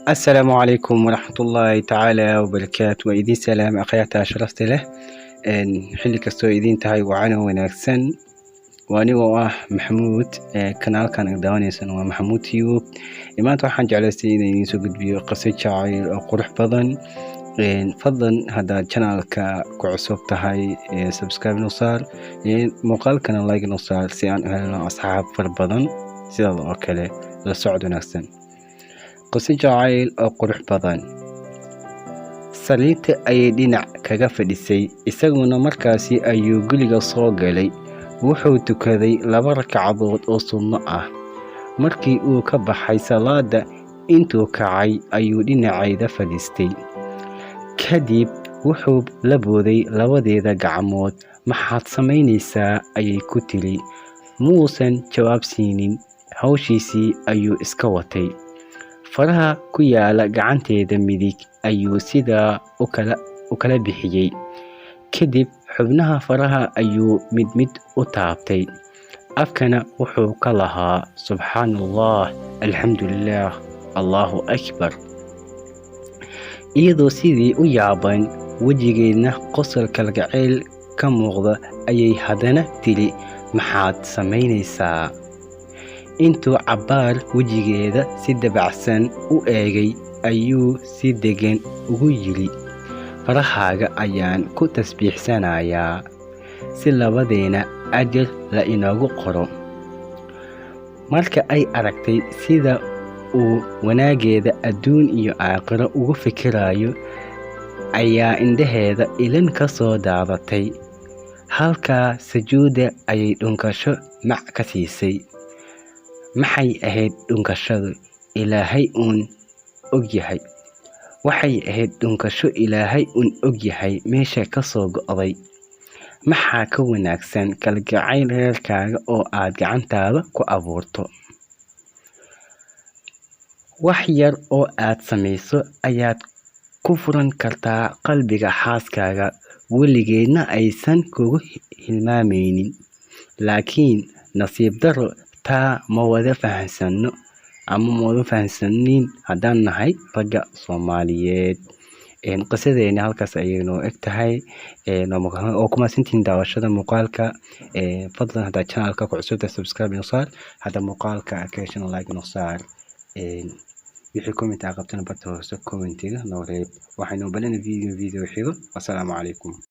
السلام عليكم ورحمة الله تعالى وبركاته وإذن سلام أخياتا شرفت له xilli kastoo idiin tahay wacana wanaagsan waa anigoo ah maxamuud kanaalkan aad daawaneysaan waa maxamuud tube maanta waxaan jeclaystay inaan idiin soo gudbiyo qiso jacayl oo qurux badan fadlan haddaad channelka ku cusub tahay subscribe noo saar muuqaalkana like noo saar si aan u helno asxaab fara badan sidaas oo kale la socod wanaagsan qiso jacayl oo qurux badan saliinta ayay dhinac kaga fadhisay isaguna markaasi ayuu guriga soo galay wuxuu tukaday 2 ragcadood oo sunno ah markii uu ka baxay salaada intuu kacay ayuu dhinacayda fadhiistay kadib wuxuu la booday labadeeda gacmood maxaad samaynaysaa ayay ku tiri muusan jawaab siinin hawshiisii ayuu iska watay faraha ku yaala gacanteeda midig ayuu sidaa u kala bixiyay kadib xubnaha faraha ayuu mid mid u taabtay afkana wuxuu ka lahaa subxaanallah alxamdulilah allahu akbar iyadoo sidii u yaaban wejigeedna qosol kalgacayl ka muuqda ayay haddana tiri maxaad samaynaysaa intuu cabbaar wejigeeda si dabacsan u eegay ayuu si degan ugu yiri farahaaga ayaan ku tasbiixsanayaa si labadeena ajar la inoogu qoro marka ay aragtay sida uu wanaageeda adduun iyo aakhiro ugu fikirayo ayaa indhaheeda ilin ka soo daadatay halkaa sujuudda ayay dhunkasho mac ka siisay maxay ahayd dhunkashadu ilaahay uun ogyahay waxay ahayd dhunkasho ilaahay uun ogyahay meesha ka soo go'day maxaa ka wanaagsan kalgacayl reerkaaga oo aad gacantaada ku abuurto wax yar oo aad samayso ayaad ku furan kartaa qalbiga xaaskaaga weligeedna aysan kugu hilmaamaynin laakiin nasiib darro taa ma wada fahansanin haddaan nahay ragga Soomaaliyeed qisadeena halkaas ayay noo eg tahay oo kuma sintiin daawashada muuqaalka fadlan haddaad channelka ku cusubtahay subscribe noo saar hadda muuqaalka ka heshana like noo saar wixii comment qabtana barta hoose commentiga noo reeb waxaynu balana video xigo assalaamu calaykum